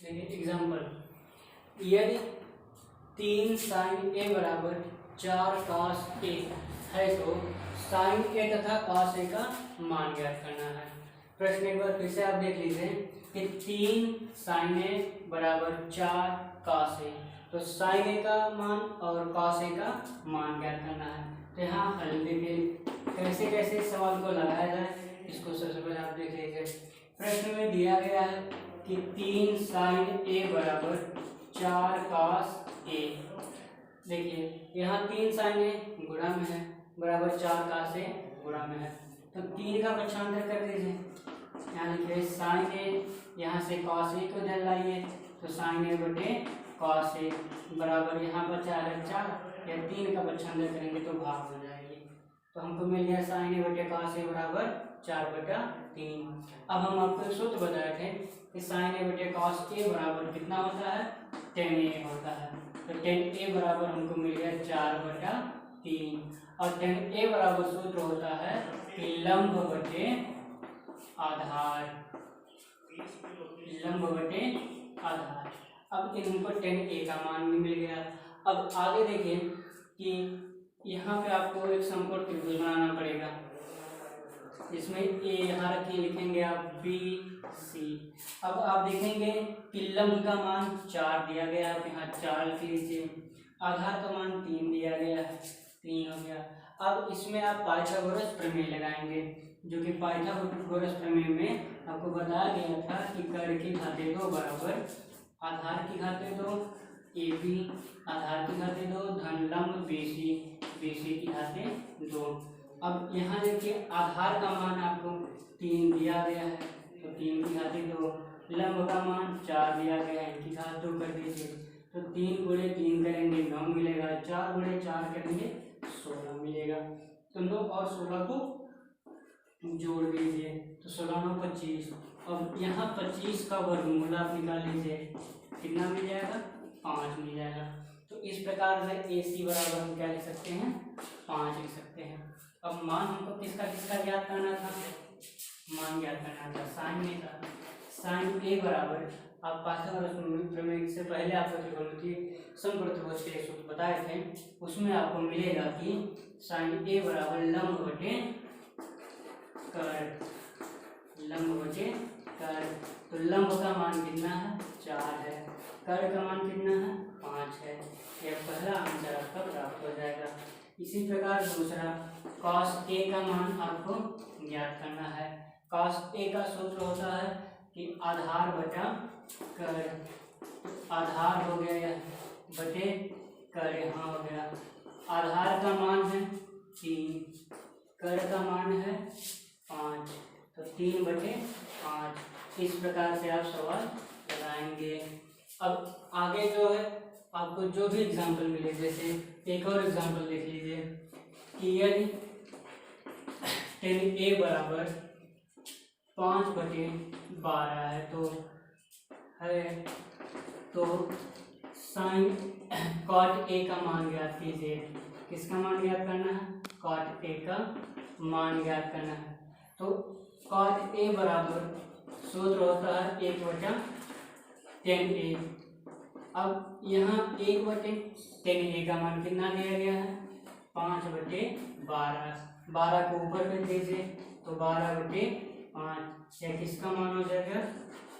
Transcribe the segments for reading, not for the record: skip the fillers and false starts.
देखिए एग्जाम्पल, यदि 3 साइन ए बराबर 4 कॉस ए है तो साइन ए तथा कॉस ए का मान ज्ञात करना है। प्रश्न एक बार फिर से आप देख लीजिए कि 3 साइन ए बराबर 4 कॉस ए, तो साइन ए का मान और कॉस ए का मान ज्ञात करना है। तो यहाँ हल देखिए कैसे कैसे सवाल को लगाया जाए, इसको सबसे पहले आप देख लीजिए। प्रश्न में दिया गया है कि 3 साइन ए बराबर 4 कॉस ए। देखिए यहाँ 3 साइन ए गुणा में है बराबर 4 कॉस ए गुणा में है, तो 3 का पक्षांतर कर दीजिए। यहाँ लिखिए साइन ए, यहाँ से कॉस ए को इधर लाइए तो साइन ए बटे कॉस ए बराबर यहाँ बचा है 4, या 3 का पक्षांतर करेंगे तो भाग हो जाएगी। तो हमको मिल गया साइन ए बटे कॉस ए बराबर 4/3। अब हम आपको एक सूत्र बताए थे कि साइन ए बटे कॉस ए बराबर कितना होता है, tan ए होता है। तो tan ए बराबर हमको मिल गया 4/3, और tan ए बराबर सूत्र होता है कि लंब बटे आधार, लंब बटे आधार। अब इनको tan ए का मान भी मिल गया। अब आगे देखिए कि यहाँ पे आपको एक समकोण त्रिभुज बनाना पड़ेगा, इसमें ए यहाँ रखिए, लिखेंगे आप बी सी। अब आप देखेंगे कि लंब का मान 4 दिया गया है, यहाँ 4 लिख लीजिए, आधार का मान 3 दिया गया है, 3 हो गया। अब इसमें आप पाइथागोरस प्रमेय लगाएंगे, जो कि पाइथागोरस प्रमेय में आपको बताया गया था कि कर्ण की घातें 2 बराबर आधार की घातें 2 ए बी, आधार की घातें 2 धन लंब बी सी, बी सी की घातें 2। अब यहाँ देखिए आधार का मान आपको 3 दिया गया है, तो 3 की घातें 2, लंब का मान 4 दिया गया है, इनकी घात 2 कर दीजिए, तो 3 गुणे 3 करेंगे 9 मिलेगा, 4 गुणे 4 करेंगे 16 मिलेगा। तो 9 और 16 को जोड़ दीजिए, तो 16 9 25। अब यहाँ 25 का वर्गमूल आप निकाल लीजिए, कितना मिल जाएगा, 5 मिल जाएगा। तो इस प्रकार से ए सी बराबर हम क्या लिख सकते हैं, 5 लिख सकते हैं। अब मान हमको किसका किसका ज्ञात करना था, मान ज्ञात करना था साइन ए का। साइन ए बराबर आप पाइथागोरस प्रमेय से पहले आपको त्रिकोणमितीय समकोण त्रिभुज के सूत्र बताए थे, उसमें आपको मिलेगा कि साइन ए बराबर लंब बटे कर्ण, लंब बटे कर्ण। तो लंब का मान कितना है, 4 है, कर्ण का मान कितना है, 5 है। यह पहला आंसर आपका प्राप्त हो जाएगा। इसी प्रकार दूसरा cos a का मान आपको ज्ञात करना है। cos a का सूत्र होता है कि आधार बटा कर्ण, आधार हो गया यह बटे कर्ण, यहाँ हो गया। आधार का मान है 3, कर्ण का मान है 5, तो 3/5। इस प्रकार से आप सवाल लगाएंगे। अब आगे जो है आपको जो भी एग्जाम्पल मिले, जैसे एक और एग्जाम्पल देख लीजिए कि यदि tan ए बराबर 5/12 है तो साइन cot ए का मान ज्ञात कीजिए। किसका मान ज्ञात करना है, cot ए का मान ज्ञात करना है। तो cot ए बराबर सूत्र होता है 1/tan ए। अब यहाँ 1/tan ए का मान कितना दिया गया है, 5/12, 12 को ऊपर कर दीजिए तो 12/5, यह किसका मान हो जाएगा,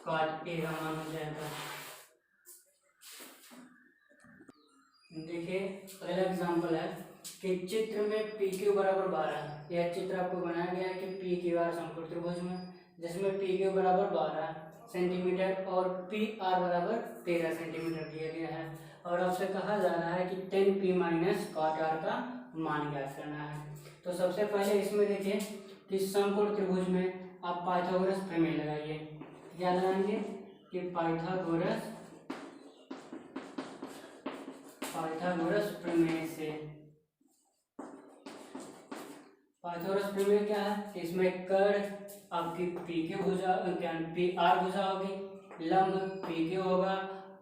cot ए का मान हो जाएगा। देखिए पहला एग्जाम्पल है कि चित्र में पी क्यू बराबर 12, यह चित्र आपको बनाया गया है कि पी क्यू आर समकोण त्रिभुज में, जिसमें पी क्यू बराबर 12 सेंटीमीटर और पी आर बराबर 13 सेंटीमीटर दिया गया है, और आपसे कहा जा रहा है कि tan p minus cot r का मान ज्ञात करना है। तो सबसे पहले इसमें देखिए कि समकोण त्रिभुज में आप पाइथागोरस प्रमेय लगाइए। क्या लगाएंगे कि पाइथागोरस प्रमेय से, पाइथागोरस प्रमेय क्या है, इसमें कर्ण आपकी पी क्यू भुजा पी आर भुजा होगी, लंब पी क्यू होगा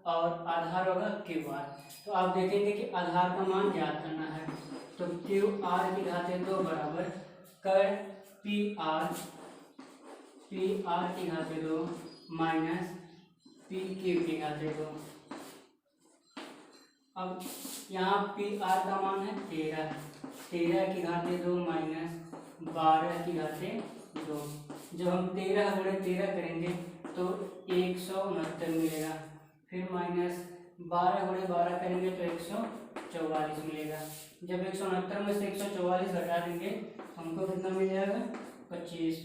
और आधार होगा क्यू आर। तो आप देखेंगे कि आधार का मान ज्ञात करना है, तो क्यू आर की घातें 2 बराबर कर्ण पी आर की घातें 2 माइनस पी क्यू की घाते 2। अब यहाँ पी आर का मान है 13, 13 की घाते 2 माइनस 12 की घाते 2। जब हम 13 गुणे 13 करेंगे तो 169 मिलेगा। फिर माइनस 12 गुणे 12 करेंगे तो 144 मिलेगा। जब 169 में से 144 घटा देंगे हमको कितना मिल जाएगा 25।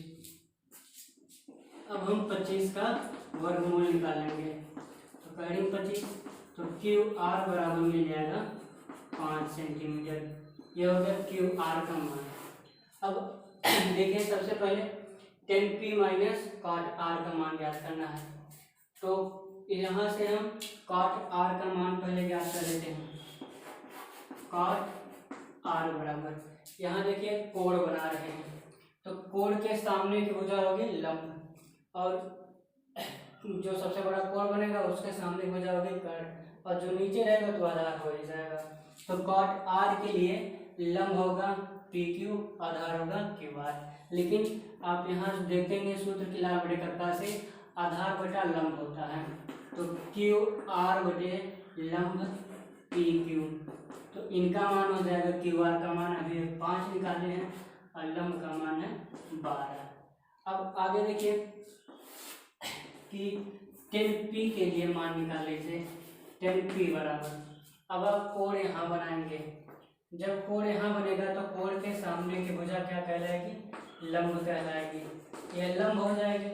अब हम 25 का वर्गमूल निकालेंगे तो करेंगे 25, तो क्यू आर बराबर मिल जाएगा 5 सेंटीमीटर। यह हो गया क्यू आर का मान। अब देखिए सबसे पहले 10p माइनस कॉट आर का मान ज्ञात करना है। तो यहाँ से हम कॉट आर का मान पहले ज्ञात कर लेते हैं। कॉट आर बराबर, यहाँ देखिए कोण बना रहे हैं तो कोण के सामने की भुजा होगी लंब, और जो सबसे बड़ा कोण बनेगा उसके सामने की भुजा होगी कर्ण, और जो नीचे रहेगा तो आधार हो ही जाएगा। तो कॉट आर के लिए लंब होगा पी क्यू, आधार होगा क्यू आर। लेकिन आप यहाँ देखेंगे सूत्र की लाभ बटे कर्ता से आधार बटा लंब होता है, तो क्यू आर बटे लंब पी क्यू। तो इनका मान हो जाएगा क्यू आर का मान अभी 5 निकाले हैं और लंब का मान है 12। अब आगे देखिए कि 10p के लिए मान निकाल लीजिए 10p बराबर। अब आप कोण यहाँ बनाएंगे, जब कोण यहाँ बनेगा तो कोण के सामने की भुजा क्या कहलाएगी लंब कहलाएगी। यह लंब हो जाएगी,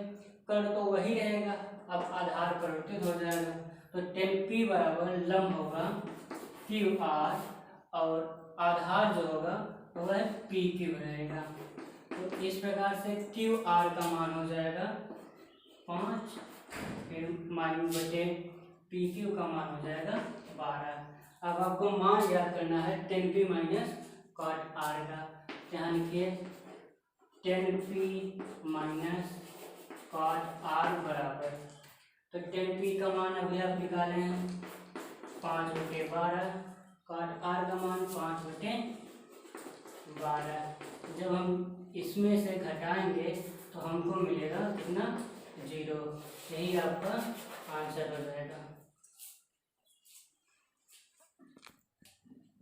कर्ण तो वही रहेगा, अब आधार परिवर्तित हो जाएगा। तो 10p बराबर लंब होगा क्यू आर और आधार जो होगा वह पी क्यू रहेगा। तो इस प्रकार से क्यू आर का मान हो जाएगा 5, फिर माइनस बटे पी क्यू का मान हो जाएगा 12। अब आपको मान याद करना है 10p माइनस कॉट आर का। यहाँ लिखिए 10p माइनस कॉट आर बराबर, तो 10p का मान अभी आप निकाले हैं 5/12, कॉट आर का मान 5/12। जब हम इसमें से घटाएंगे तो हमको मिलेगा कितना 0। यही आपका आंसर हो जाएगा।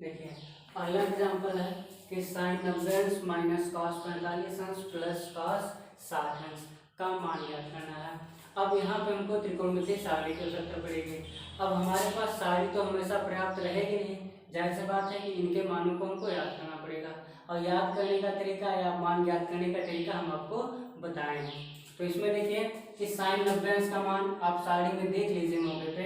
देखिए अगला एग्जाम्पल है कि sine 90 minus cos 45 plus cos 60 का मान याद करना है। अब यहाँ पे हमको त्रिकोणमितीय सारणी की आवश्यकता पड़ेगी। अब हमारे पास सारणी तो हमेशा पर्याप्त रहेगी नहीं, जाहिर सी बात है कि इनके मानों को हमको याद करना पड़ेगा, और याद करने का तरीका या मान याद करने का तरीका हम आपको बताएंगे। तो इसमें देखिए कि साइन 90 का मान आप सारणी में देख लीजिए मौके पे,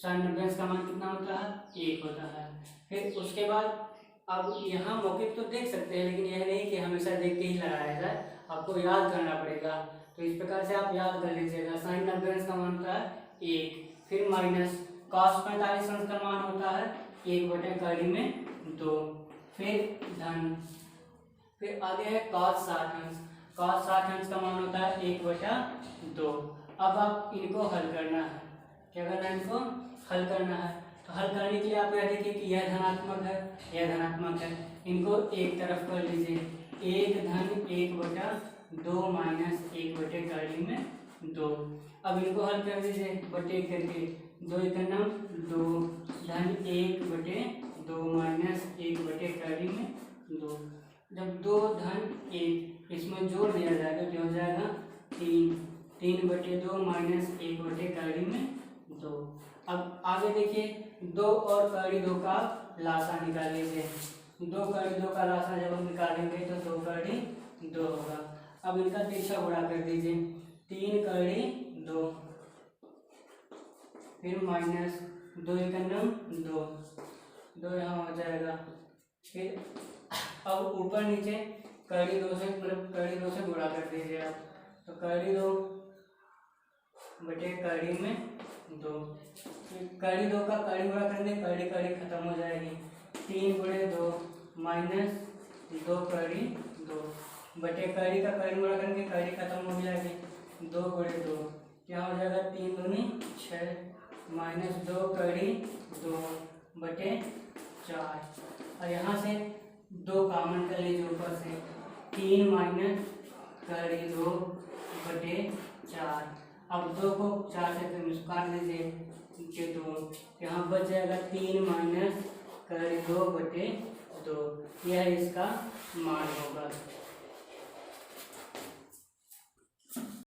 साइन 90 का मान कितना होता है 1 होता है। फिर उसके बाद अब यहाँ मौके तो देख सकते हैं, लेकिन यह नहीं कि हमेशा देख के ही लगाया जाए, आपको याद करना पड़ेगा। तो इस प्रकार से आप याद कर लीजिएगा। साइन 90 का मान होता है 1, फिर माइनस कॉस 45 का मान होता है 1/2 में 2, फिर धन, फिर आगे है कॉस 60, कॉस 60 का मान होता है 1/2। अब आप इनको हल करना है, क्या करना है इनको हल करना है। तो हल करने के लिए आप यह देखिए कि यह धनात्मक है, यह धनात्मक है, इनको एक तरफ कर लीजिए, 1 धन 1/2 माइनस 1/2 में 2। अब इनको हल कर दीजिए बटे करके, 2 × 2 धन 1/2 माइनस 1/2 में 2। जब 2 धन 1 इसमें जोड़ दिया जाएगा तो हो जाएगा 3, 3/2 माइनस 1/2 में 2। अब आगे देखिए 2 और कड़ी 2 का लासा निकाल लीजिए। 2 कड़ी 2 का लासा जब हम निकालेंगे तो 2 कड़ी 2 होगा। अब इनका तिरछा गुणा कर दीजिए, 3 कड़ी 2, फिर माइनस 2 × 2, 2 यहाँ हो जाएगा। फिर अब ऊपर नीचे कड़ी 2 से मतलब कड़ी 2 से गुणा कर दीजिए आप, तो कड़ी 2 बटे कड़ी में 2, कड़ी 2 का कड़ी गुणा करेंगे, कड़ी कड़ी खत्म हो जाएगी, 3/2 माइनस 2 कड़ी 2 बटे कड़ी का कड़ी गुणा करेंगे, कड़ी खत्म हो जाएगी, 2/2 क्या हो जाएगा 3 दूनी 6 माइनस 2 कड़ी 2 बटे 4। और यहाँ से 2 कॉमन कर लीजिए ऊपर से, 3 माइनस कड़ी 2 बटे 4। अब 2 को 4 से काट दीजिए, नीचे 2, यहाँ बच जाएगा 3 माइनस कर 2/2, यह इसका मान होगा।